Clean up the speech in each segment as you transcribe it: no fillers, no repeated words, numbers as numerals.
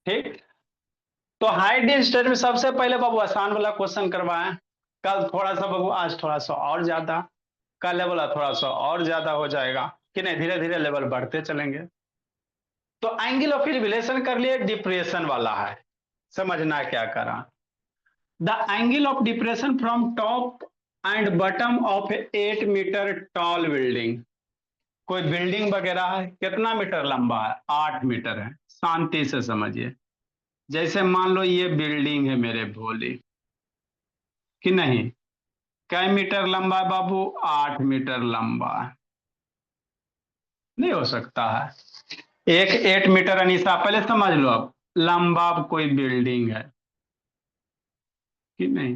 ठीक। तो height state में सबसे पहले बाबू आसान वाला क्वेश्चन करवाएं। कल थोड़ा सा बाबू, आज थोड़ा सा और ज्यादा, कल लेवल थोड़ा सा और ज्यादा हो जाएगा कि नहीं, धीरे धीरे लेवल बढ़ते चलेंगे। तो एंगल ऑफ इलिवेशन कर लिए, डिप्रेशन वाला है, समझना क्या करा। The angle of depression from top and bottom of 8 metre tall building. कोई बिल्डिंग वगैरह है, कितना मीटर लंबा है, 8 मीटर है। शांति से समझिए। जैसे मान लो ये बिल्डिंग है मेरे भोले, कि नहीं, कै मीटर लंबा है बाबू, 8 मीटर लंबा है। नहीं हो सकता है। एक 8 मीटर अनिशा, पहले समझ लो अब, लंबा कोई बिल्डिंग है कि नहीं,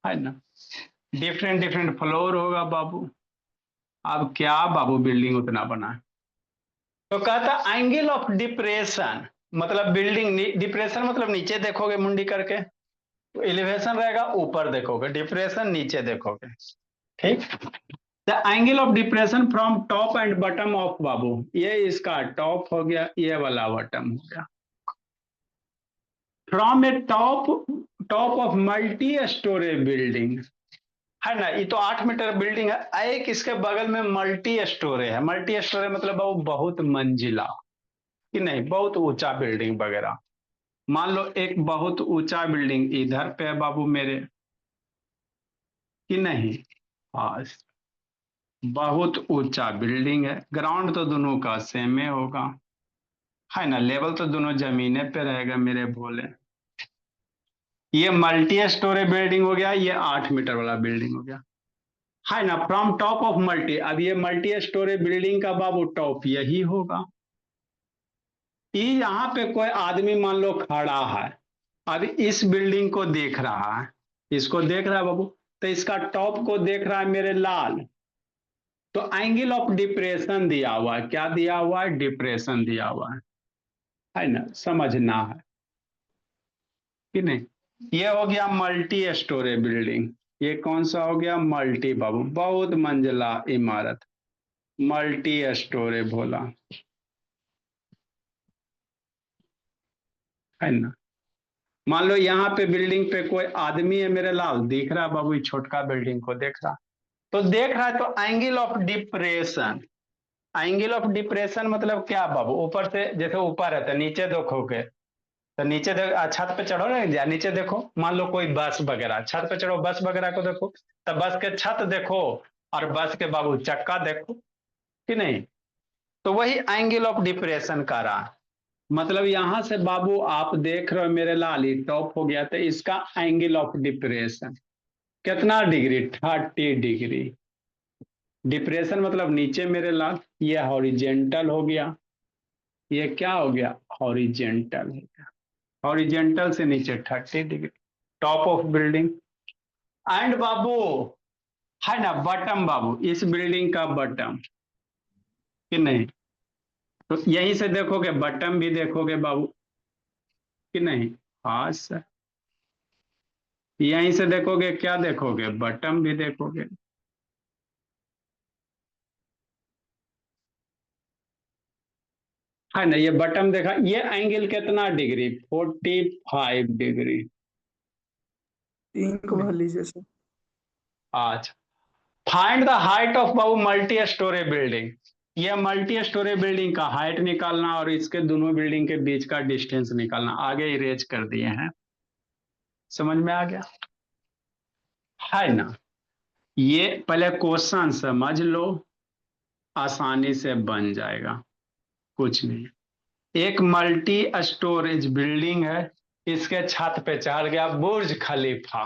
है ना। डिफरेंट डिफरेंट फ्लोर होगा बाबू। अब क्या बाबू बिल्डिंग उतना बना है। तो कहता एंगल ऑफ डिप्रेशन, मतलब बिल्डिंग डिप्रेशन मतलब नीचे देखोगे मुंडी करके, तो एलिवेशन रहेगा ऊपर देखोगे, डिप्रेशन नीचे देखोगे। ठीक। The angle of depression from top and bottom of बाबू, ये इसका टॉप हो गया, ये वाला बॉटम हो गया। From A top of multi storey building, है ना। ये तो 8 मीटर बिल्डिंग है, एक इसके बगल में मल्टी स्टोरे है। मल्टी स्टोरे मतलब बाबू बहुत मंजिला, कि नहीं, बहुत ऊंचा बिल्डिंग वगैरह। मान लो एक बहुत ऊंचा बिल्डिंग इधर पे है बाबू मेरे, कि नहीं। हाँ, बहुत ऊंचा बिल्डिंग है। ग्राउंड तो दोनों का सेम ही होगा, है ना। लेवल तो दोनों जमीने पे रहेगा मेरे भोले। ये मल्टी स्टोरी बिल्डिंग हो गया, ये 8 मीटर वाला बिल्डिंग हो गया, है ना। फ्रॉम टॉप ऑफ मल्टी, अब ये मल्टी स्टोरी बिल्डिंग का बाबू टॉप यही होगा। ये यहाँ पे कोई आदमी मान लो खड़ा है, अब इस बिल्डिंग को देख रहा है, इसको देख रहा है बाबू, तो इसका टॉप को देख रहा है मेरे लाल। तो एंगल ऑफ डिप्रेशन दिया हुआ है, क्या दिया हुआ है, डिप्रेशन दिया हुआ है ना। समझना है कि नहीं। ये हो गया मल्टी स्टोरी बिल्डिंग। ये कौन सा हो गया, मल्टी बाबू, बहुत मंजिला इमारत, मल्टी स्टोरी भोला, है ना। मान लो यहाँ पे बिल्डिंग पे कोई आदमी है मेरे लाल, दिख रहा है बाबू, ये छोटका बिल्डिंग को देख रहा, तो देख रहा है, तो angle of depression. Angle of depression मतलब क्या बाबू, ऊपर से जैसे ऊपर है तो नीचे देखोगे, तो नीचे छत पे चढ़ो ना, नीचे देखो, मान लो कोई बस वगैरह, छत पे चढ़ो, बस वगैरह को देखो, तो बस के छत देखो और बस के बाबू चक्का देखो, कि नहीं। तो वही एंगल ऑफ डिप्रेशन का रहा। मतलब यहां से बाबू आप देख रहे हो मेरे लाल, टॉप हो गया, तो इसका एंगल ऑफ डिप्रेशन कितना डिग्री, 30 डिग्री। डिप्रेशन मतलब नीचे मेरे लाल, ये हॉरिजेंटल हो गया, ये क्या हो गया, हॉरिजेंटल हो गया। हॉरिजेंटल से नीचे 30 degree, top of building. And बाबू, है ना, बटम बाबू, इस बिल्डिंग का बटम, कि नहीं। तो यहीं से देखोगे बटम भी देखोगे बाबू, कि नहीं। हाँ सर, यहीं से देखोगे, क्या देखोगे, बटम भी देखोगे। है ना, ये बटम देखा, ये एंगल कितना डिग्री, 45 डिग्री। तीन को भर लीजिए सर। आज फाइंड द हाइट ऑफ बाबू मल्टी स्टोरी बिल्डिंग। ये मल्टी स्टोरी बिल्डिंग का हाइट निकालना और इसके दोनों बिल्डिंग के बीच का डिस्टेंस निकालना, आगे इरेज कर दिए हैं। समझ में आ गया, है ना। ये पहले क्वेश्चन समझ लो, आसानी से बन जाएगा, कुछ नहीं। एक मल्टी स्टोरेज बिल्डिंग है, इसके छत पे चढ़ गया बुर्ज खलीफा,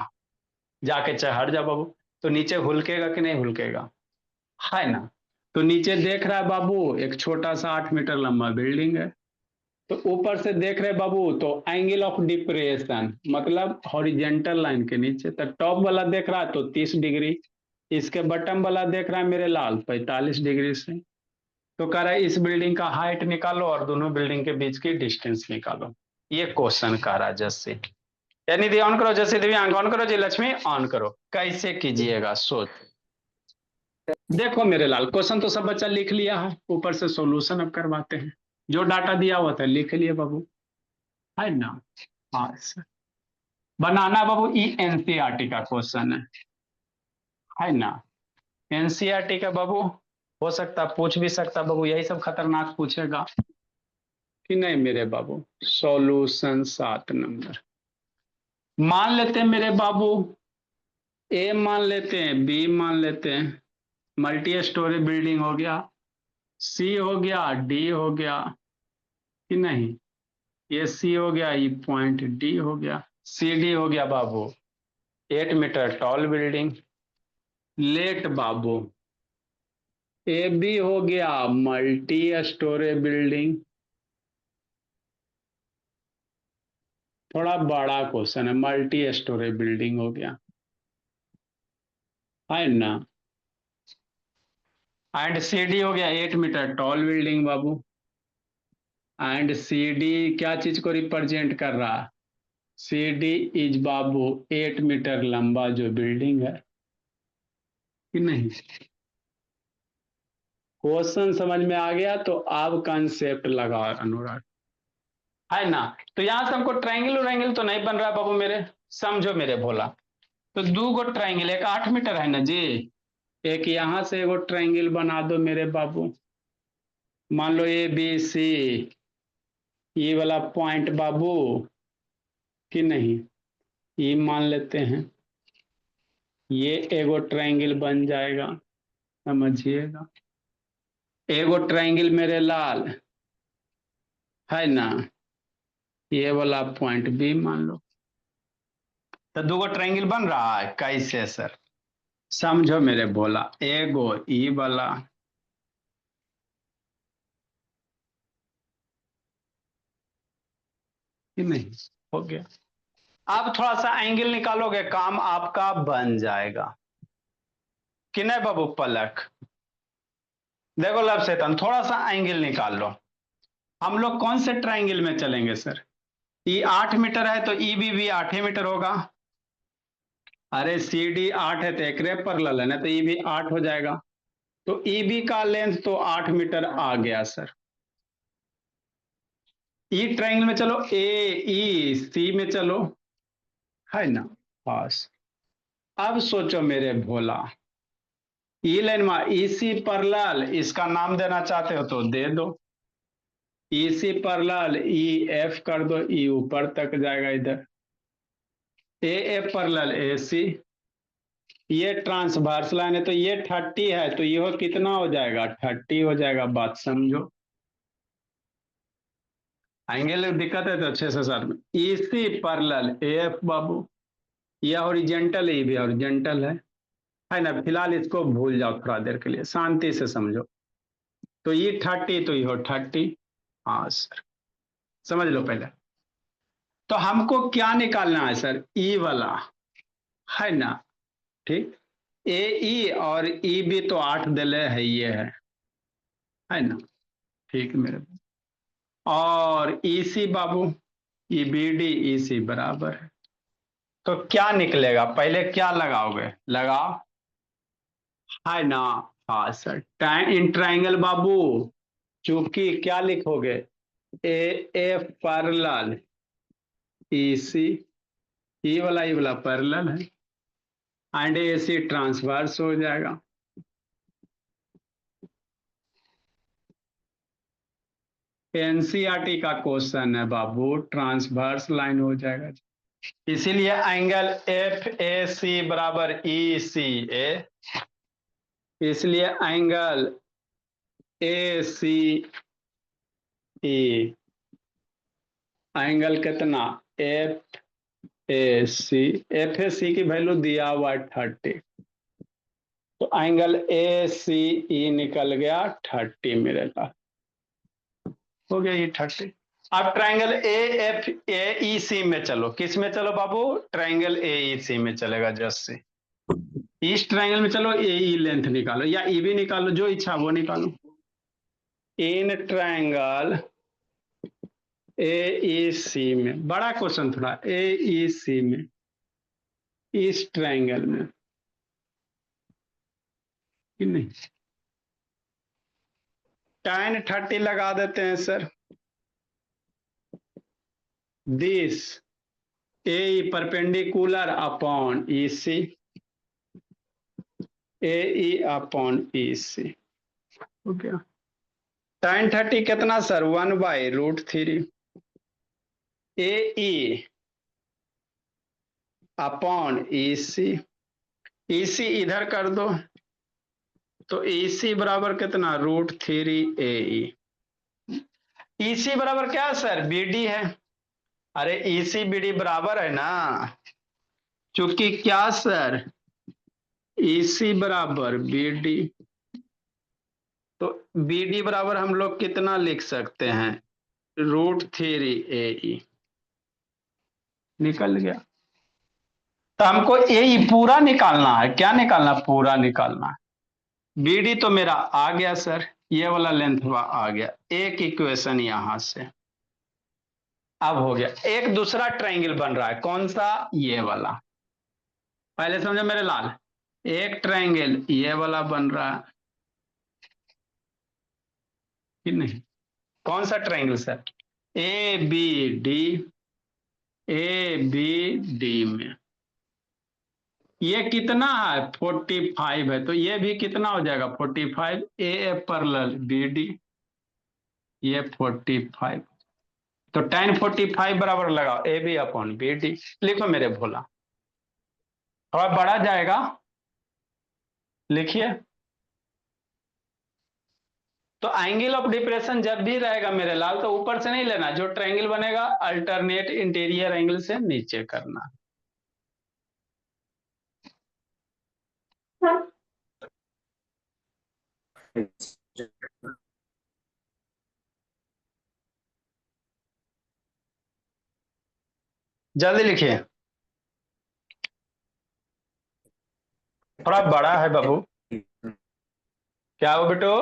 जाके चढ़ जा बाबू, तो नीचे हुलकेगा कि नहीं हुलकेगा, है ना। तो नीचे देख रहा है बाबू, एक छोटा सा 8 मीटर लंबा बिल्डिंग है। तो ऊपर से देख रहे बाबू, तो एंगल ऑफ डिप्रेशन मतलब हॉरिजेंटल लाइन के नीचे, तो टॉप वाला देख रहा है तो 30 डिग्री, इसके बटम वाला देख रहा है मेरे लाल 45 डिग्री से। तो कह रहा है इस बिल्डिंग का हाइट निकालो और दोनों बिल्डिंग के बीच की डिस्टेंस निकालो। ये क्वेश्चन कह रहा है। जैसे यानी दी ऑन करो, जैसे दिव्यांग ऑन करो, जी लक्ष्मी ऑन करो, कैसे कीजिएगा सोच। देखो मेरे लाल, क्वेश्चन तो सब बच्चा लिख लिया है, ऊपर से सॉल्यूशन अब करवाते हैं। जो डाटा दिया हुआ था लिख लिए बाबू, है ना। हाँ सर, बनाना बाबू, ई एनसीईआरटी का क्वेश्चन है ना। एनसीईआरटी का बाबू हो सकता, पूछ भी सकता बाबू, यही सब खतरनाक पूछेगा कि नहीं मेरे बाबू। सॉल्यूशन 7 नंबर मान लेते हैं मेरे बाबू, ए मान लेते हैं, बी मान लेते हैं, मल्टी स्टोरी बिल्डिंग हो गया, सी हो गया, डी हो गया कि नहीं, ये सी हो गया, ये पॉइंट डी हो गया, सी डी हो गया बाबू 8 मीटर टॉल बिल्डिंग। लेट बाबू, ए बी हो गया मल्टी स्टोरी बिल्डिंग। थोड़ा बड़ा क्वेश्चन है, मल्टी स्टोरी बिल्डिंग हो गया है ना। एंड सी डी हो गया 8 मीटर टॉल बिल्डिंग बाबू। एंड सी डी क्या चीज को रिप्रेजेंट कर रहा है, सी डी इज बाबू 8 मीटर लंबा जो बिल्डिंग है कि नहीं। क्वेश्चन समझ में आ गया तो आप कंसेप्ट लगाओ अनुराग, है ना। तो यहां से हमको ट्रायंगल व्रायंगल तो नहीं बन रहा है बाबू मेरे, समझो मेरे भोला। तो दो गो ट्रायंगल, एक 8 मीटर है ना जी, एक यहां से एगो ट्रायंगल बना दो मेरे बाबू। मान लो ए बी सी, ये वाला पॉइंट बाबू कि नहीं, ये मान लेते हैं, ये एगो ट्रायंगल बन जाएगा, समझिएगा। एगो ट्रायंगल मेरे लाल है ना, ये वाला पॉइंट बी मान लो। तो दो गो ट्रायंगल बन रहा है कैसे सर, समझो मेरे बोला, एगो ई वाला कि नहीं, हो गया। अब थोड़ा सा एंगल निकालोगे काम आपका बन जाएगा कि नहीं बाबू पलक। देखो लब शैतान, थोड़ा सा एंगल निकाल लो। हम लोग कौन से ट्रायंगल में चलेंगे सर, ई 8 मीटर है तो ई भी 8 मीटर होगा। अरे सी डी 8 है तो एक पैरेलल है ना, तो ई भी 8 हो जाएगा। तो ई बी का लेंथ तो 8 मीटर आ गया सर। ई ट्रायंगल में चलो, ए ई सी में चलो, है ना। बस अब सोचो मेरे भोला, ई लाइन में ई सी पैरेलल, इसका नाम देना चाहते हो तो दे दो, ई सी पैरेलल ई एफ कर दो, ई ऊपर तक जाएगा इधर, ए एफ पैरेलल ए सी, ये ट्रांसवर्स लाइन है तो ये 30 है तो ये कितना हो जाएगा, 30 हो जाएगा। बात समझो, एंगल दिक्कत है तो अच्छे से सर में, ई सी पैरेलल ए एफ बाबू, ये हॉरिजेंटल है, ये भी हॉरिजेंटल है ना। फिलहाल इसको भूल जाओ थोड़ा देर के लिए, शांति से समझो। तो ये 30 तो ये 30, हाँ सर, समझ लो पहले। तो हमको क्या निकालना है सर, ई वाला, है ना। ठीक, ए ई और ई बी तो 8 दिले है, ये है ना। ठीक मेरे, और ई सी बाबू, ई बी डी ई सी बराबर है। तो क्या निकलेगा, पहले क्या लगाओगे, लगाओ, है ना। हाँ सर, इन ट्राइंगल बाबू, चूंकि क्या लिखोगे, ए एफ पैरेलल ई सी, ये वाला पैरेलल है, एंड ए सी ट्रांसवर्स हो जाएगा। एनसीईआरटी का क्वेश्चन है बाबू, ट्रांसवर्स लाइन हो जाएगा, इसीलिए एंगल एफ ए सी बराबर ई सी ए, इसलिए angle A C E, angle कितना, F A C, F A C की वैल्यू दिया हुआ 30, तो एंगल ए सी ई निकल गया 30 मेरे पास, हो गया ये 30। अब ट्राइंगल ए एफ ए ई सी में चलो, किस में चलो बाबू, ट्राइंगल ए ई सी में चलेगा जस्ट से। इस ट्राइंगल में चलो, ए ई लेंथ निकालो या ई भी निकालो, जो इच्छा वो निकालो। इन ट्राइंगल ए ई सी में, बड़ा क्वेश्चन थोड़ा, ए ई सी में, इस ट्राइंगल में कि नहीं, tan 30 लगा देते हैं sir. This A perpendicular upon E C, A E upon E C हो गया। tan 30 कितना सर 1/√3 ए ई अपॉन ई सी, ई सी इधर कर दो तो ई सी बराबर कितना √3 ई सी बराबर क्या सर बी डी है। अरे ई सी बी डी बराबर है ना, चूंकि क्या सर ई सी बराबर बी डी, तो बी डी बराबर हम लोग कितना लिख सकते हैं √3 निकल गया। तो हमको ए पूरा निकालना है, क्या निकालना पूरा निकालना है। बी डी तो मेरा आ गया सर, ये वाला लेंथ हुआ आ गया, एक इक्वेशन यहां से अब हो गया। एक दूसरा ट्रायंगल बन रहा है, कौन सा ये वाला, पहले समझो मेरे लाल, एक ट्रायंगल ये वाला बन रहा है कि नहीं, कौन सा triangle sir A B D, A B D में ये कितना है 45 है, तो ये भी कितना हो जाएगा 45, ए पैरेलल बी डी ये 45, तो tan 45 बराबर लगाओ A B upon B D, लिखो मेरे भोला, थोड़ा बड़ा जाएगा लिखिए। तो एंगल ऑफ डिप्रेशन जब भी रहेगा मेरे लाल तो ऊपर से नहीं लेना, जो ट्रायंगल बनेगा अल्टरनेट इंटीरियर एंगल से नीचे करना। जल्दी लिखिए, थोड़ा बड़ा है बाबू, क्या हो बेटो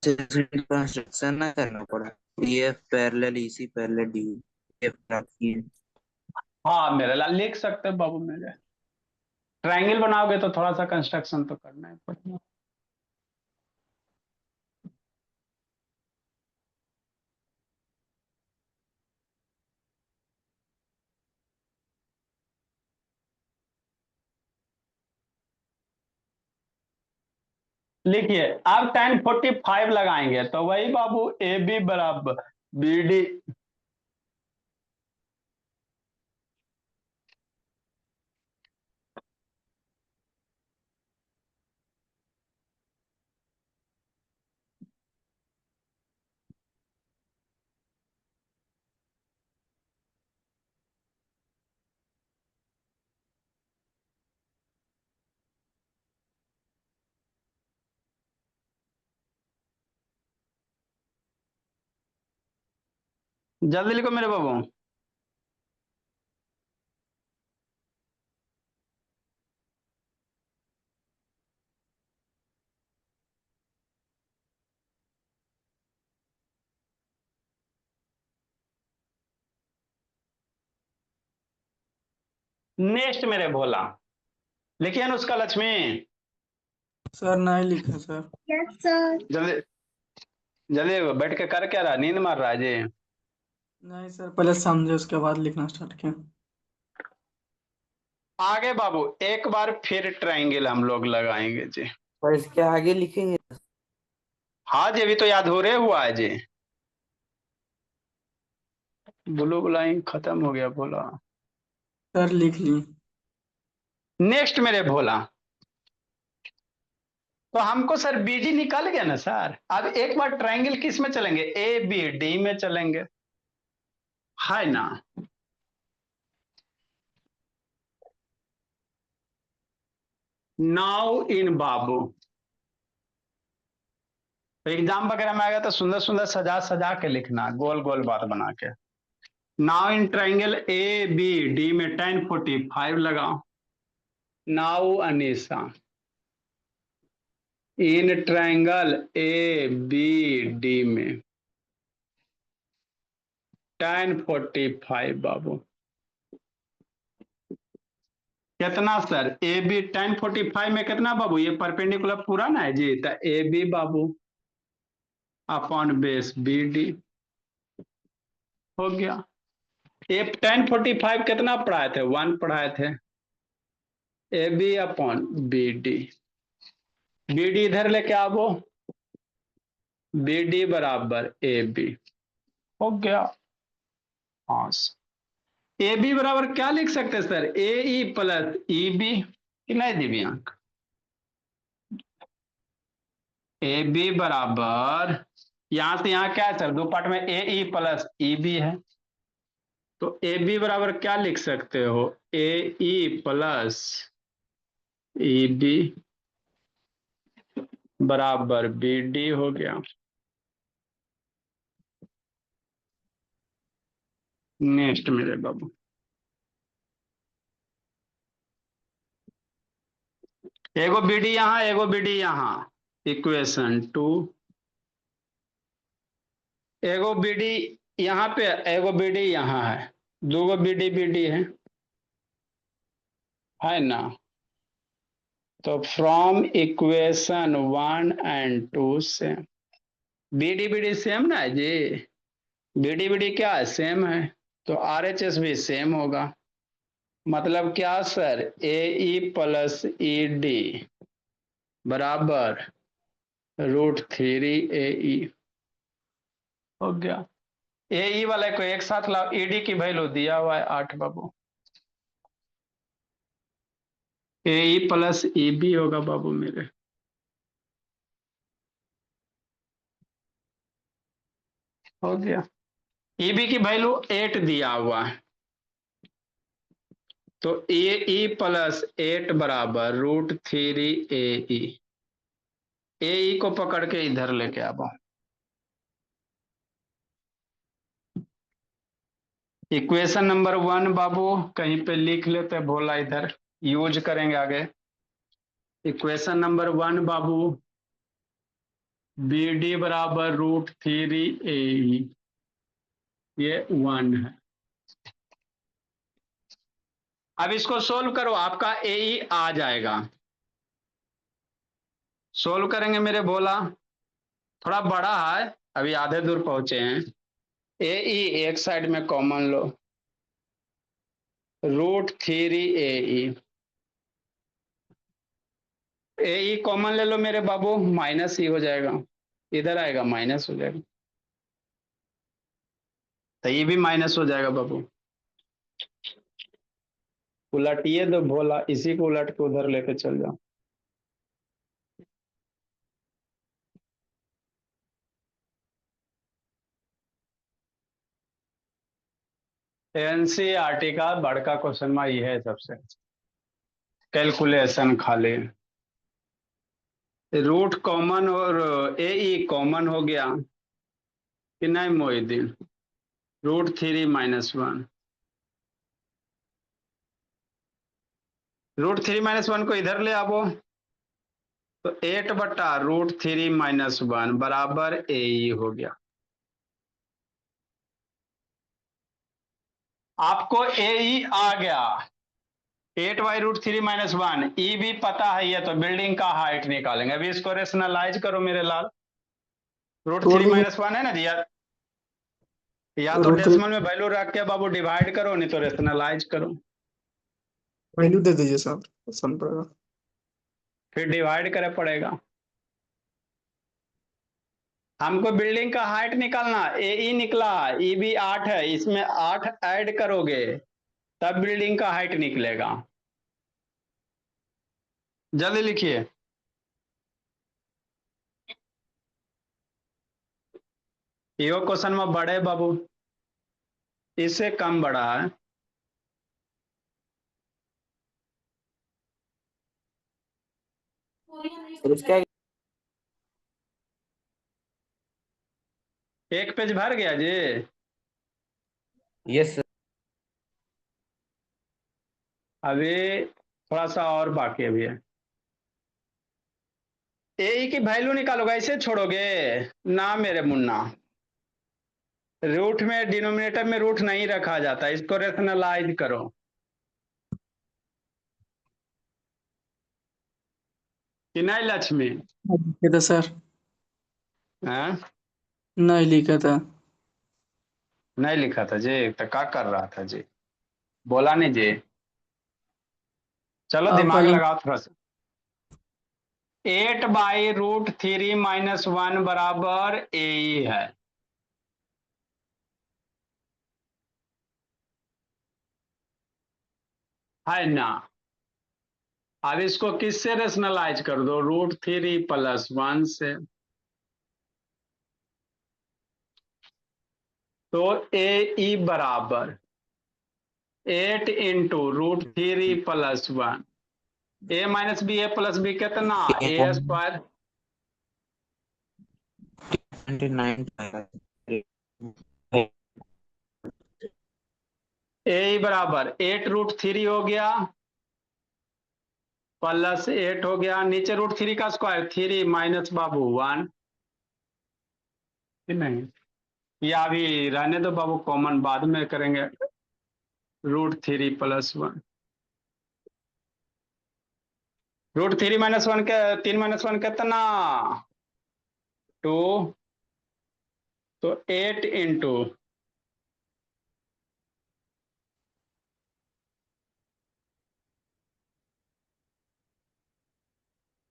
कंस्ट्रक्शन ना करना पड़ा, ये पैरेलल इसी पैरेलल डी ये प्राप्त किए। हाँ मेरे लाल लिख सकते हो बाबू, मेरे ट्रायंगल बनाओगे तो थोड़ा सा कंस्ट्रक्शन तो करना है पड़ेगा। लिखिए अब tan 45 लगाएंगे तो वही बाबू ए बी बराबर बी डी, जल्दी लिखो मेरे बाबू। नेक्स्ट मेरे भोला, लिखिए अनुष्का लक्ष्मी, सर नहीं लिखा सर। जल्दी जल्दी बैठ के कर क्या रहा, नींद मार रहा है जी। नहीं सर, पहले समझे उसके बाद लिखना स्टार्ट किया। आगे बाबू एक बार फिर ट्रायंगल हम लोग लगाएंगे जी। और इसके आगे लिखेंगे। हाँ जी अभी तो याद हो रहे हुआ है जी, ब्लू लाइन खत्म हो गया भोला। सर लिख ली। नेक्स्ट मेरे भोला, तो हमको सर बीडी निकल गया ना सर, अब एक बार ट्रायंगल किस में चलेंगे ए बी डी में चलेंगे, है ना। नाउ इन बाबू, एग्जाम वगैरह में आएगा तो सुंदर सुंदर सजा सजा के लिखना, गोल गोल बात बना के। Now in triangle A B D में tan 45 लगाओ। Now Anisa in triangle A B D में tan 45 बाबू कितना सर ए बी tan 45 में कितना बाबू, ये परपेंडिकुलर पूरा ना है जी, तो ए बी बाबू अपॉन बेस बी डी हो गया। ए 1045 कितना पढ़ाए थे? 1 पढ़ाए थे। A B upon B D, B D इधर लेके आवो, बी डी बराबर ए बी हो गया। हाँ, ए बी बराबर क्या लिख सकते हैं सर? ए ई प्लस ई बी, कि नहीं दिव्यांक? ए बी बराबर, यहां से यहां क्या है सर? दो पार्ट में ए ई प्लस ई बी है, तो ए बी बराबर क्या लिख सकते हो? ए ई प्लस ई बी बराबर बी डी हो गया। नेक्स्ट मेरे बाबू, एगो बी डी यहां, एगो बी डी यहां, इक्वेशन 2। एगो बी डी यहां पे, एगो बी डी यहां है, दूगो बी डी है ना? तो फ्रॉम इक्वेशन 1 एंड 2 से बी डी सेम ना है जी? बी डी क्या है? सेम है, तो आर एच एस भी सेम होगा। मतलब क्या सर? ए ई प्लस ई डी बराबर √3 ए ई हो गया। ए ई वाले को एक साथ लाओ, ई डी की वैल्यू दिया हुआ है 8 बाबू, ए ई प्लस ई बी होगा बाबू मेरे। हो गया। ई बी की वैल्यू 8 दिया हुआ है, तो ए ई प्लस 8 बराबर √3 ए ई को पकड़ के इधर लेके आओ। इक्वेशन नंबर 1 बाबू कहीं पे लिख लेते, भोला इधर यूज करेंगे आगे। इक्वेशन नंबर 1 बाबू, बी डी बराबर √3 ए ई, ये 1 है। अब इसको सोल्व करो, आपका ए ई आ जाएगा। सोल्व करेंगे मेरे भोला, थोड़ा बड़ा है, अभी आधे दूर पहुंचे हैं। ए ई एक साइड में कॉमन लो, √3 ए ई कॉमन ले लो मेरे बाबू, माइनस ही हो जाएगा, इधर आएगा माइनस हो जाएगा, तो ये भी माइनस हो जाएगा बाबू। उलटिए दो भोला, इसी को उलट के उधर लेके चल जाओ। एनसीईआरटी का बड़का क्वेश्चन में ये है सबसे, कैलकुलेशन खाली रूट कॉमन और ए ई कॉमन हो गया कि नहीं मोहिद्दीन? √3 - 1, √3 - 1 को इधर ले आवो, तो 8 बटा √3 - 1 बराबर ए ई हो गया। आपको ए ई आ गया, 8/√3 - 1, ई भी पता है, ये तो बिल्डिंग का हाइट निकालेंगे। अभी इसको रेशनलाइज करो मेरे लाल, √3 - 1 है ना जी? या तो डेसिमल में वैल्यू रख के बाबू डिवाइड करो, नहीं तो रेशनलाइज करो, वैल्यू दे दीजिए साहब, आसान पड़ेगा। फिर डिवाइड करे पड़ेगा। हमको बिल्डिंग का हाइट निकालना, ए ई निकला, ई भी 8 है, इसमें 8 ऐड करोगे तब बिल्डिंग का हाइट निकलेगा। जल्दी लिखिए। ये क्वेश्चन में बड़े बाबू, इससे कम बड़ा है। उसका एक पेज भर गया जी? Yes sir. अभी थोड़ा सा और बाकी अभी है। ए ई की वैल्यू निकालोगे, ऐसे छोड़ोगे ना मेरे मुन्ना? रूट में, डिनोमिनेटर में रूट नहीं रखा जाता, इसको रेशनलाइज करो। कि नहीं लक्ष्मी? ये तो सर हाँ? नहीं लिखा था। नहीं लिखा था जी, तो क्या कर रहा था जी, बोला नहीं जी। चलो आप दिमाग पहले लगाओ थोड़ा सा। 8/√3 - 1 बराबर ए है। है ना। अब इसको किससे रेशनलाइज कर दो, √3 + 1 से। तो ए बराबर 8 × √3 + 1। A - B, A + B कितना, A²। 29 ए बराबर 8√3 हो गया, +8 हो गया, नीचे √3 का स्क्वायर 3 माइनस बाबू 1। नहीं, या अभी रहने दो बाबू, कॉमन बाद में करेंगे। √3 + 1, √3 - 1 के 3 - 1 कितना, 2। तो 8 इंटू,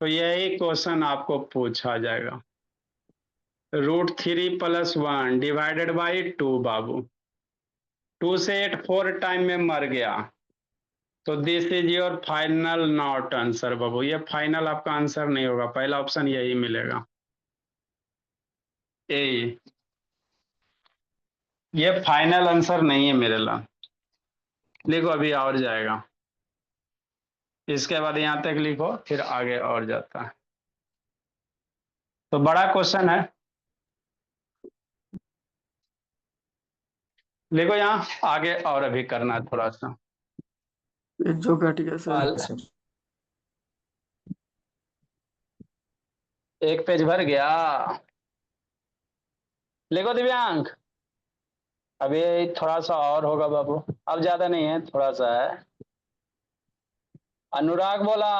तो यही क्वेश्चन आपको पूछा जाएगा। √3 + 1 डिवाइडेड बाई 2 बाबू। 2 से 8 4 टाइम में मर गया। तो this is your final not answer बाबू, ये फाइनल आपका आंसर नहीं होगा, पहला ऑप्शन यही मिलेगा, ए। ये फाइनल आंसर नहीं है मेरे ला। लिखो अभी और जाएगा, इसके बाद यहां तक लिखो, फिर आगे और जाता है। तो बड़ा क्वेश्चन है, लिखो यहाँ आगे और अभी करना है थोड़ा सा। ये जो कट गया सर। सर। एक पेज भर गया। लिखो दिव्यांग, अभी थोड़ा सा और होगा बाबू, अब ज्यादा नहीं है, थोड़ा सा है। अनुराग बोला,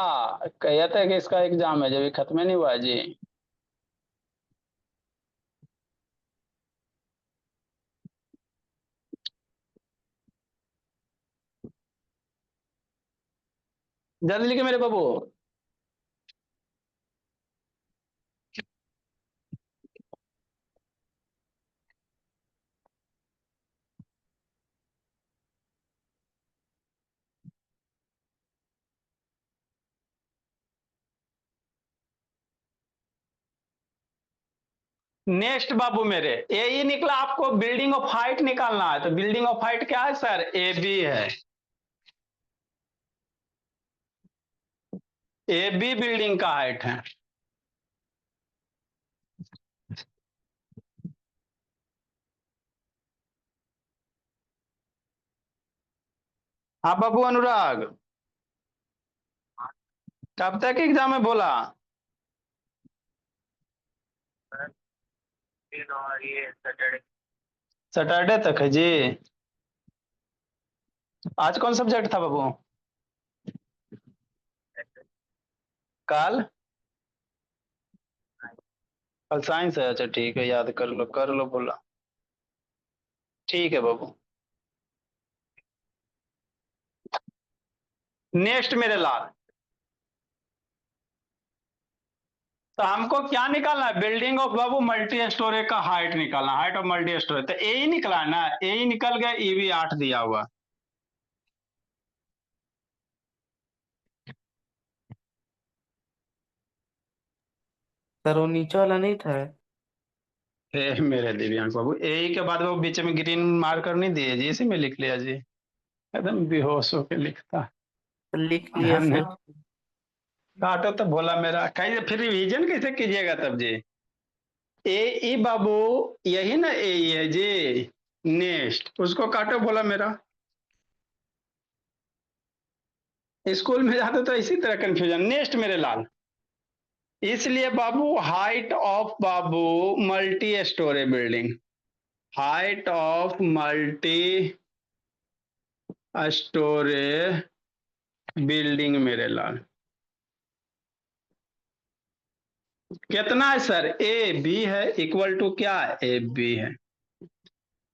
कहते हैं कि इसका एग्जाम है, जब खत्म नहीं हुआ है जी। जल्दी लिखे मेरे बाबू। नेक्स्ट बाबू मेरे, ए निकला, आपको बिल्डिंग ऑफ हाइट निकालना है, तो बिल्डिंग ऑफ हाइट क्या है सर, AB है। AB बिल्डिंग का हाइट है। हाँ बाबू अनुराग, कब तक एग्जाम है बोला। सैटरडे तक है जी। आज कौन सब्जेक्ट था बाबू, कल। कल साइंस है, अच्छा ठीक है, याद कर लो बोला। ठीक है बाबू। नेक्स्ट मेरे लाल, तो हमको क्या निकालना है, बिल्डिंग ऑफ बाबू मल्टी स्टोरेज का हाइट निकालना, हाइट ऑफ मल्टी स्टोरेज, तो ए ही निकला है ना, ए ही निकल गया, ई भी 8 दिया हुआ। सर वो नीचे वाला नहीं था। मेरे दिव्यांग बाबू, ए के बाद वो बीच में ग्रीन मार्कर नहीं दिए जी, इसी में लिख लिया जी, एकदम बेहोश होके लिखता। तो लिख लिया ध्यान नहीं, सर। काटो तो बोला मेरा, कैसे फिर रिवीजन कैसे कीजिएगा तब जी। ए ई बाबू, यही ना ए ई है जी। नेक्स्ट उसको काटो बोला मेरा, स्कूल में जाते तो इसी तरह कंफ्यूजन। नेक्स्ट मेरे लाल, इसलिए बाबू हाइट ऑफ बाबू multi storey building, height of multi storey building मेरे लाल, कितना है सर? ए बी है, इक्वल टू क्या है? ए बी है।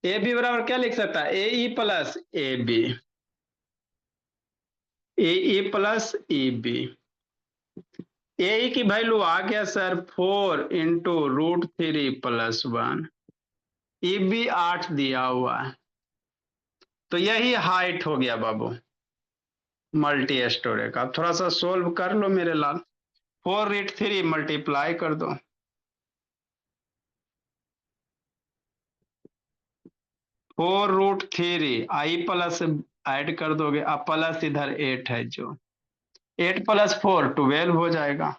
ए बी बराबर क्या लिख सकता है? A E plus A B, A E plus E B. A E की वैल्यू आ गया सर 4 × √3 + 1। ई बी 8 दिया हुआ है, तो यही हाइट हो गया बाबू मल्टी स्टोरेज का। थोड़ा सा सोल्व कर लो मेरे लाल। 4 × 3 मल्टीप्लाई कर दो। 4 √3 आई प्लस ऐड कर दोगे, अब प्लस इधर 8 है, जो 8 + 4 12 हो जाएगा,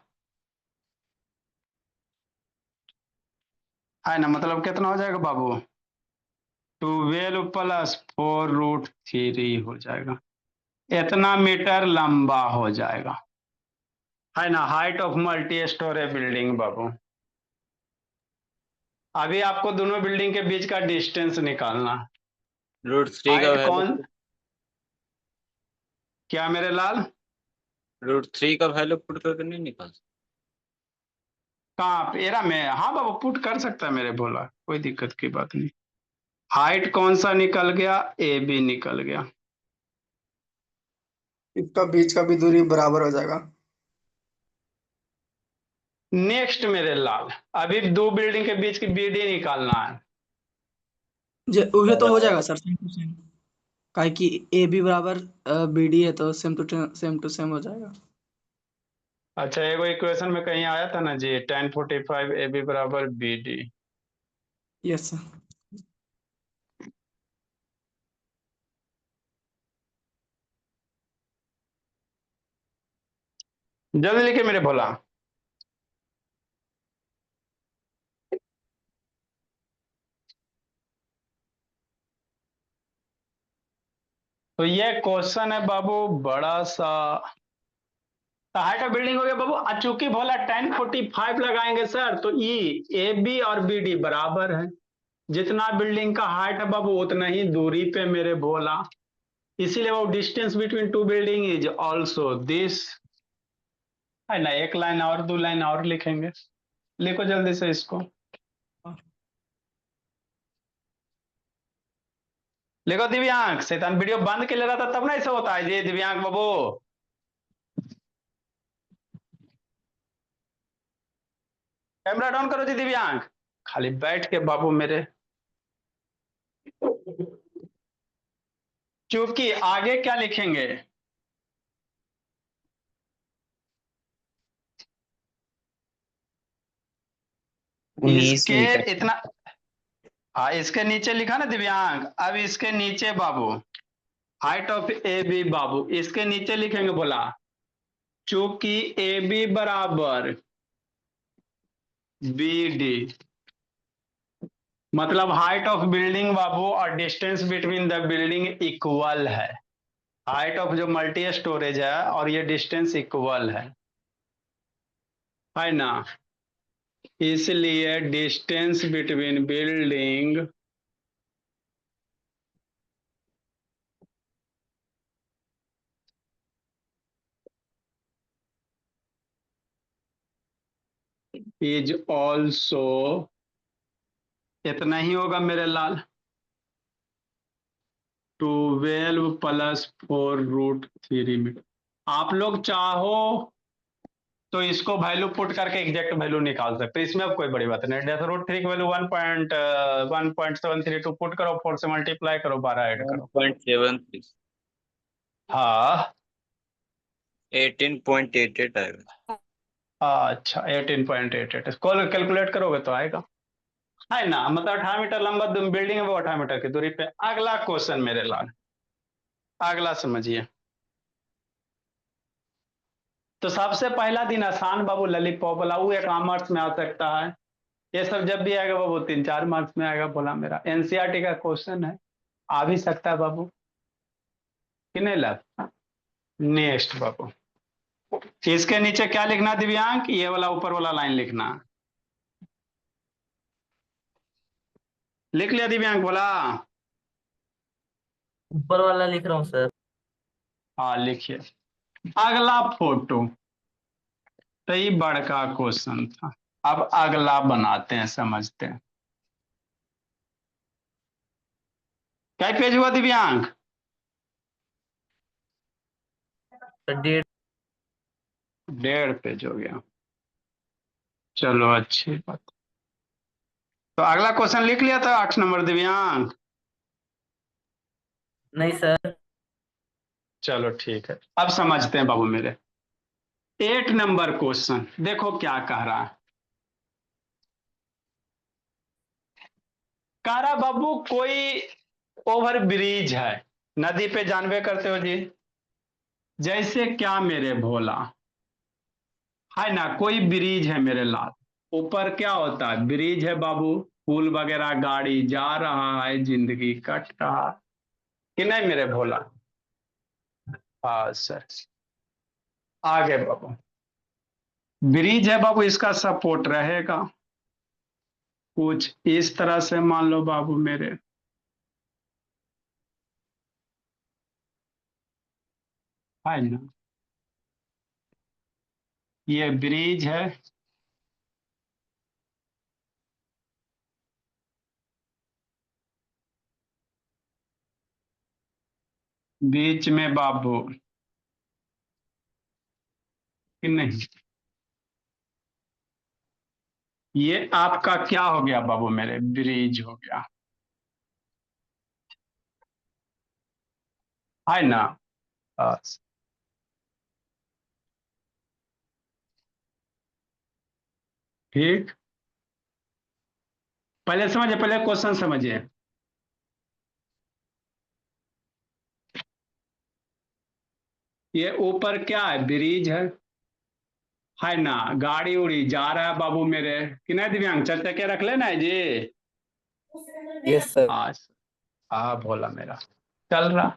है ना? मतलब कितना हो जाएगा बाबू? 12 + 4 √3 हो जाएगा। इतना मीटर लंबा हो जाएगा, है ना? Height of multi storage building बाबू। अभी आपको दोनों बिल्डिंग के बीच का डिस्टेंस निकालना। √3 का हाइट वैल्यू, कौन, क्या मेरे लाल? √3 का वैल्यू पुट करके नहीं निकाल सकते? कहाँ एरा में? हाँ बाबू पुट कर सकता है मेरे भोला, कोई दिक्कत की बात नहीं। हाइट कौन सा निकल गया? ए बी निकल गया। इसका बीच का भी दूरी बराबर हो जाएगा। नेक्स्ट मेरे लाल, अभी दो बिल्डिंग के बीच की बीडी निकालना है। ये तो हो जाएगा सर, सेम टू सेम। काहे कि ए बी बराबर बी डी है, तो सेम टू सेम हो जाएगा। अच्छा, एगो इक्वेशन में कहीं आया था ना जी, tan 45 ए बी बराबर बी डी। Yes sir. जल्दी लिखे मेरे भोला। तो ये क्वेश्चन है बाबू बड़ा सा। तो हाइट ऑफ बिल्डिंग हो गया बाबू। चूंकि बोला tan 45 लगाएंगे सर, तो ई ए बी और बी डी बराबर है। जितना बिल्डिंग का हाइट है बाबू उतना ही दूरी पे मेरे भोला। इसीलिए वो distance between two building is also this, है ना? एक लाइन और, दो लाइन और लिखेंगे। लिखो जल्दी से इसको। लिखो दिव्यांग। शैतान वीडियो बंद के ले रहा था तब ना ऐसे होता है जी दिव्यांग बाबू। कैमरा डाउन करो जी दिव्यांग। खाली बैठ के बाबू मेरे। क्योंकि आगे क्या लिखेंगे? इसके 19 मीटर। इतना, हाँ इसके नीचे लिखा ना दिव्यांग। अब इसके नीचे बाबू हाइट ऑफ ए बी बाबू, इसके नीचे लिखेंगे बोला चूंकि ए बी बराबर बी डी, मतलब हाइट ऑफ बिल्डिंग बाबू और distance between the building equal है। हाइट ऑफ जो मल्टी स्टोरेज है और ये डिस्टेंस इक्वल है ना? इसलिए distance between building is also, इतना ही होगा मेरे लाल, 12 + 4 √3 मीटर। आप लोग चाहो तो इसको वैल्यू पुट करके एग्जैक्ट वैल्यू निकाल सकते हैं, इसमें अब कोई बड़ी बात नहीं। √3 की वैल्यू 1.1.732 पुट करो, 4 से मल्टीप्लाई करो, 12 ऐड करो। 1.73, हाँ 18.88 आएगा। अच्छा 18.88 कॉल कैलकुलेट करोगे तो आएगा, है ना? मतलब 18 मीटर लंबा बिल्डिंग है वो 18 मीटर की दूरी पे। अगला क्वेश्चन मेरे लाल, अगला समझिए। तो सबसे पहला दिन आसान बाबू ललीपॉप वाला, वो 1 मार्क्स में आ सकता है। ये सब जब भी आएगा बाबू 3-4 मार्क्स में आएगा बोला मेरा। एनसीईआरटी का क्वेश्चन है, आ भी सकता है बाबू कि नहीं लग। नेक्स्ट बाबू, इसके नीचे क्या लिखना दिव्यांग? ये वाला ऊपर वाला लाइन लिखना। लिख लिया दिव्यांग बोला? ऊपर वाला लिख रहा हूँ सर। हाँ लिखिए। अगला फोटो, तो ये बड़का क्वेश्चन था। अब अगला बनाते हैं, समझते हैं। क्या पेज हुआ दिव्यांग? सर 1.5। 1.5 पेज हो गया। चलो अच्छी बात। तो अगला क्वेश्चन लिख लिया था 8 नंबर दिव्यांग? नहीं सर। चलो ठीक है, अब समझते हैं बाबू मेरे। 8 नंबर क्वेश्चन देखो क्या कह रहा है। कह रहा बाबू कोई ओवर ब्रिज है, नदी पे जानवे करते हो जी, जैसे क्या मेरे भोला, है ना, कोई ब्रिज है मेरे लाल। ऊपर क्या होता है, ब्रिज है बाबू, पुल वगैरह, गाड़ी जा रहा है, जिंदगी कट रहा है, कि नहीं मेरे भोला? हाँ सर। आगे बाबू, ब्रिज है बाबू, इसका सपोर्ट रहेगा कुछ इस तरह से, मान लो बाबू मेरे, है ना, ये ब्रिज है, बीच में बाबू, कि नहीं, ये आपका क्या हो गया बाबू मेरे, ब्रिज हो गया, है ना। बस। ठीक, पहले समझिए, पहले क्वेश्चन समझिए। ये ऊपर क्या है, ब्रिज है ना, गाड़ी उड़ी जा रहा है बाबू मेरे, कि नहीं दिव्यांग, चर्चा क्या रख लेना है जी। Yes sir. आज भोला मेरा चल रहा।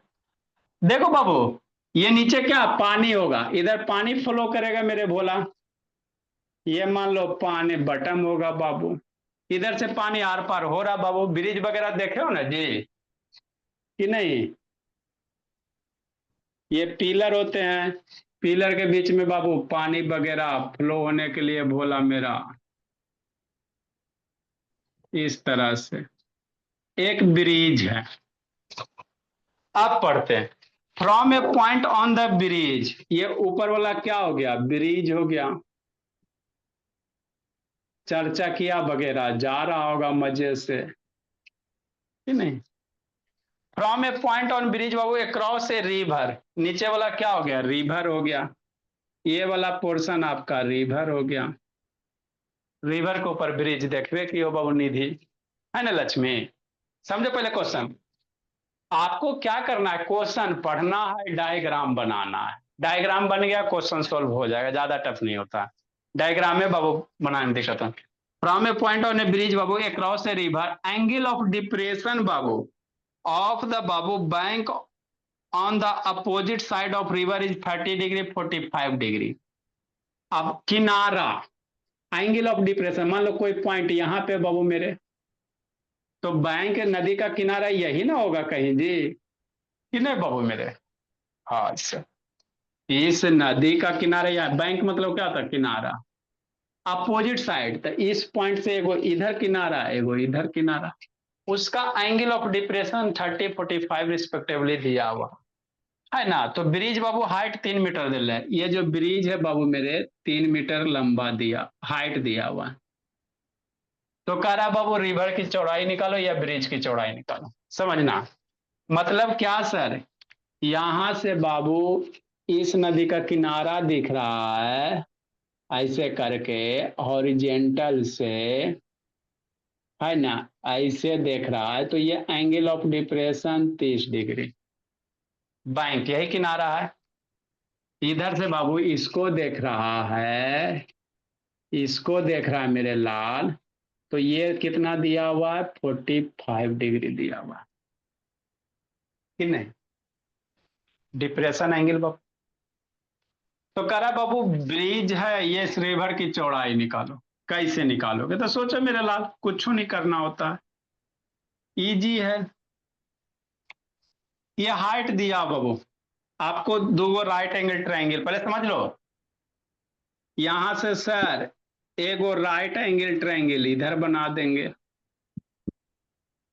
देखो बाबू, ये नीचे क्या पानी होगा, इधर पानी फ्लो करेगा मेरे भोला, ये मान लो पानी बटम होगा बाबू, इधर से पानी आर पार हो रहा बाबू, ब्रिज वगैरह देखे हो ना जी, कि नहीं, ये पिलर होते हैं, पिलर के बीच में बाबू पानी वगैरह फ्लो होने के लिए भोला मेरा, इस तरह से एक ब्रिज है। अब पढ़ते हैं, from A point on the bridge, ये ऊपर वाला क्या हो गया, ब्रिज हो गया, चर्चा किया वगैरह, जा रहा होगा मजे से, कि नहीं। From A point on bridge Babu across a river, नीचे वाला क्या हो गया, रिवर हो गया, ये वाला पोर्शन आपका रिवर हो गया, रिवर के ऊपर ब्रिज देखबे की हो बाबू निधि, है ना लक्ष्मी। समझो पहले क्वेश्चन, आपको क्या करना है, क्वेश्चन पढ़ना है, डायग्राम बनाना है, डायग्राम बन गया क्वेश्चन सोल्व हो जाएगा, ज्यादा टफ नहीं होता, डायग्राम में बाबू बनाने में दिक्कत है। From A point on A bridge Babu across a river, angle of depression Babu of the Babu bank on the opposite side of river is 30 degree 45 degree. अब किनारा, एंगल ऑफ डिप्रेशन, मान लो कोई point यहाँ पे बाबू मेरे, तो bank नदी का किनारा यही ना होगा कहीं जी, कि नहीं बाबू मेरे। हाँ अच्छा, इस नदी का किनारा या बैंक मतलब क्या था, किनारा, अपोजिट साइड, तो इस पॉइंट से एगो इधर किनारा, एगो इधर किनारा, उसका एंगल ऑफ डिप्रेशन 30 45 रिस्पेक्टिवली दिया हुआ है ना। तो ब्रिज बाबू हाइट 3 मीटर दे रहे हैं, ये जो ब्रिज है बाबू मेरे 3 मीटर लंबा दिया, हाइट दिया हुआ। तो कह रहा बाबू रिवर की चौड़ाई निकालो या ब्रिज की चौड़ाई निकालो, समझना मतलब क्या सर, यहां से बाबू इस नदी का किनारा दिख रहा है ऐसे करके, हॉरिजेंटल से, है ना, ऐसे देख रहा है, तो ये angle of depression 30 degree, bank यही किनारा है, इधर से बाबू इसको देख रहा है, इसको देख रहा है मेरे लाल, तो ये कितना दिया हुआ है, 45 डिग्री दिया हुआ है, कि नहीं, डिप्रेशन एंगल बाबू। तो कह रहा बाबू ब्रिज है, ये इस रिवर की चौड़ाई निकालो, कैसे निकालोगे, तो सोचो मेरे लाल, कुछ नहीं करना होता है, इजी है, ये हाइट दिया बाबू आपको, दो राइट एंगल ट्रायंगल, पहले समझ लो, यहां से सर एक वो राइट एंगल ट्रायंगल इधर बना देंगे,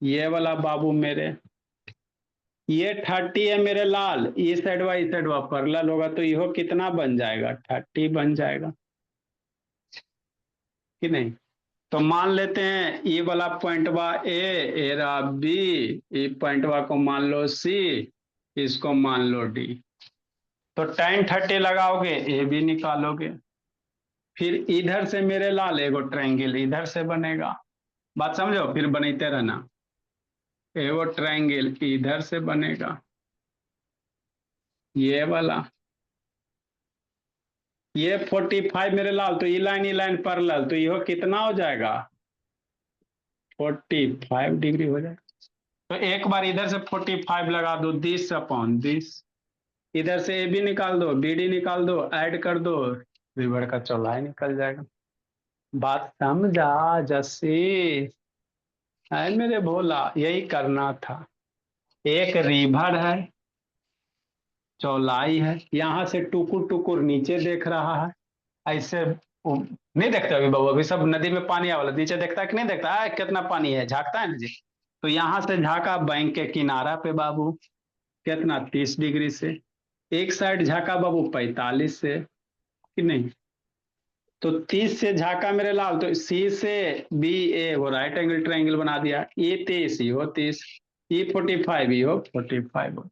ये वाला बाबू मेरे, ये 30 है मेरे लाल, इस साइड पैरेलल होगा तो यो कितना बन जाएगा, 30 बन जाएगा कि नहीं। तो मान लेते हैं ये वाला पॉइंटवा ए रहा बी, ये पॉइंटवा को मान लो सी, इसको मान लो डी। तो tan 30 लगाओगे ए बी निकालोगे, फिर इधर से मेरे लाल एगो ट्रायंगल इधर से बनेगा, बात समझो, फिर बनते रहना, एगो ट्रायंगल इधर से बनेगा ये वाला, ये 45 मेरे लाल, तो ये लाइन पैरेलल, तो ये कितना हो जाएगा 45 डिग्री हो जाएगा। तो एक बार इधर से 45 लगा दो, 10/10, इधर से ए बी निकाल दो, बी डी निकाल दो, ऐड कर दो, रिवर का चौड़ाई निकल जाएगा। बात समझा जस्सी, है मेरे भोला, यही करना था। एक रिवर है, चौलाई है, यहां से टुकुर टुकुर नीचे देख रहा है, ऐसे नहीं देखते अभी बाबू, अभी सब नदी में पानी आवाला, नीचे देखता है कि नहीं देखता है, कितना पानी है, झांकता है ना जी। तो यहां से झांका बैंक के किनारा पे बाबू, कितना 30 डिग्री से, एक साइड झांका बाबू 45 से कि नहीं। तो 30 से झांका मेरे लाल, तो सी से बी ए वो राइट एंगल ट्रायंगल बना दिया, ये 30 ये हो 30, ये 45 ये हो 45 हो।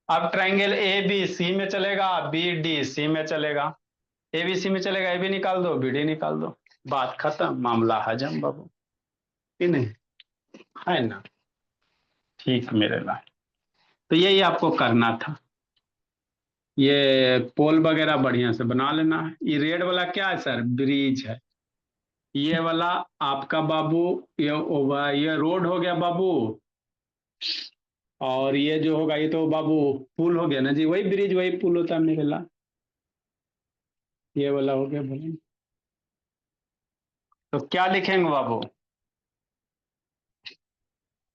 अब ट्रायंगल ए बी सी में चलेगा, बी डी सी में चलेगा, ए बी सी में चलेगा, ए बी निकाल दो, बी डी निकाल दो, बात खत्म, मामला हजम बाबू कि नहीं, है ना। ठीक मेरे लाल, तो यही आपको करना था, ये पोल वगैरह बढ़िया से बना लेना है। ये रेड वाला क्या है सर, ब्रिज है, ये वाला आपका बाबू, ये रोड हो गया बाबू, और ये जो होगा ये तो बाबू पुल हो गया ना जी, वही ब्रिज वही पुल होता है मेरे लाल, ये वाला हो गया बोले। तो क्या लिखेंगे बाबू,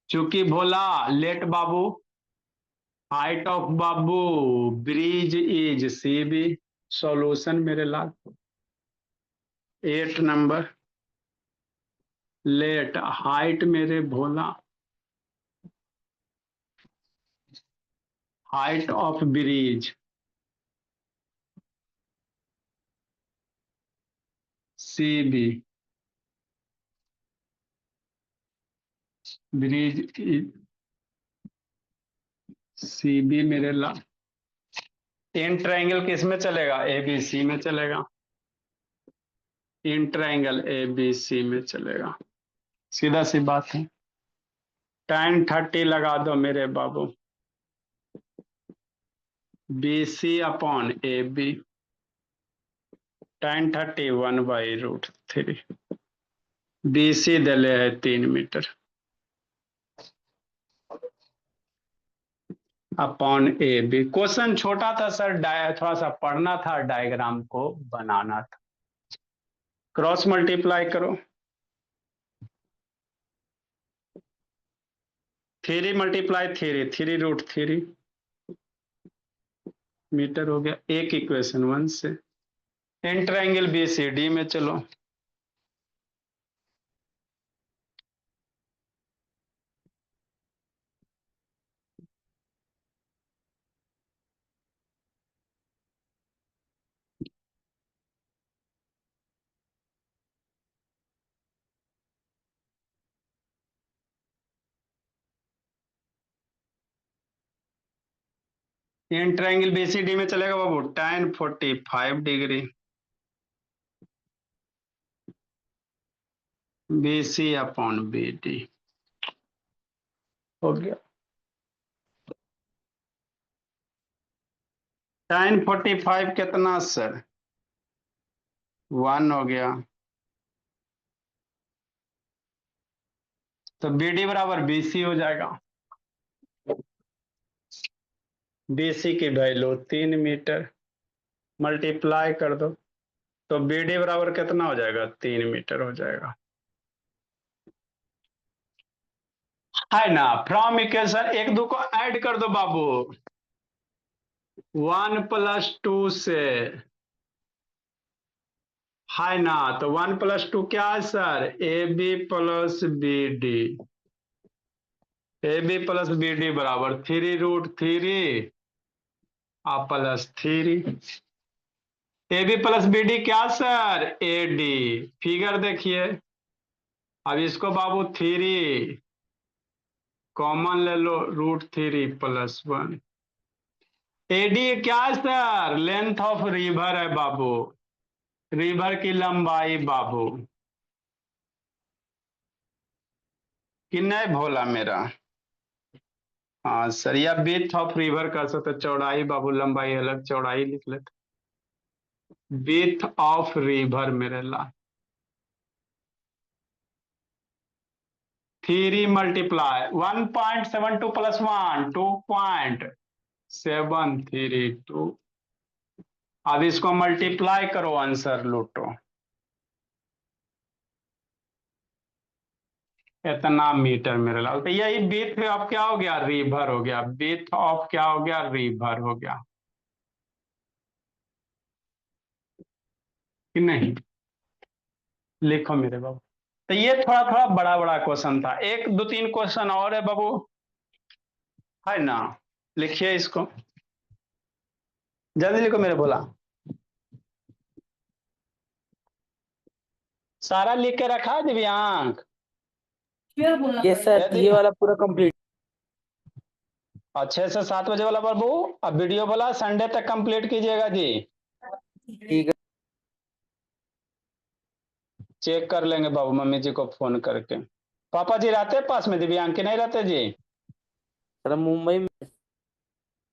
चूंकि भोला लेट बाबू, हाइट ऑफ बाबू bridge is C B, solution मेरे लाल 8 नंबर, लेट हाइट मेरे Bhola, height of bridge C B, bridge C B मेरे लाल, इन ट्रायंगल किस में चलेगा, ए बी सी में चलेगा, इन ट्रायंगल ए बी सी में चलेगा, सीधा सी बात है। tan 30 लगा दो मेरे बाबू, B C upon A B, tan 30 1/√3, B C दिले है 3 metre upon A B. Question छोटा था सर, थोड़ा सा पढ़ना था, डायग्राम को बनाना था। क्रॉस मल्टीप्लाई करो, 3 मल्टीप्लाई 3√3 मीटर हो गया, एक इक्वेशन 1 से। In triangle B C D में चलो, in triangle B C D में चलेगा बाबू tan 45 degree, B C upon B D हो गया, tan 45 कितना सर 1 हो गया, तो बी डी बराबर बी सी हो जाएगा, बी सी की वैल्यू 3 मीटर, मल्टीप्लाई कर दो, तो बी डी बराबर कितना हो जाएगा 3 मीटर हो जाएगा, है ना। फ्रॉम इक्वेशन 1 2 को ऐड कर दो बाबू, 1 + 2 से है ना, तो 1+2 क्या है sir, A B plus B D, A B plus B D बराबर 3√3 plus 3, A B plus B D क्या सर, ए डी, फिगर देखिए, अब इसको बाबू 3 कॉमन ले लो, √3+1, एडी क्या है सर, लेंथ ऑफ रिवर है बाबू, रिवर की लंबाई बाबू, कि नहीं भोला मेरा, हाँ सर, या विड्थ ऑफ रिवर कर सकते, चौड़ाई बाबू, लंबाई अलग, चौड़ाई लिख लेते, विड्थ ऑफ रिवर मेरे ला 3 मल्टीप्लाई 1.72 + 1 2.732, अब इसको मल्टीप्लाई करो, आंसर लूटो, इतना मीटर मेरे लाल, तो यही विड्थ ऑफ क्या हो गया, रिवर हो गया, विड्थ ऑफ क्या हो गया, रिवर हो गया, कि नहीं, लिखो मेरे बाबू। तो ये थोड़ा थोड़ा बड़ा बड़ा क्वेश्चन था, 1 2 3 क्वेश्चन और है बाबू, है ना, लिखिए इसको, जल्दी लिखो मेरे बोला, सारा लिख के रखा है दिव्यांग, यस सर, ये वाला पूरा कंप्लीट। और 6 से 7 बजे वाला बाबू, अब वीडियो वाला संडे तक कंप्लीट कीजिएगा जी, ठीक है चेक कर लेंगे बाबू मम्मी जी को फोन करके, पापा जी रहते पास में दिव्यांग के नहीं रहते जी, सर, मुंबई में।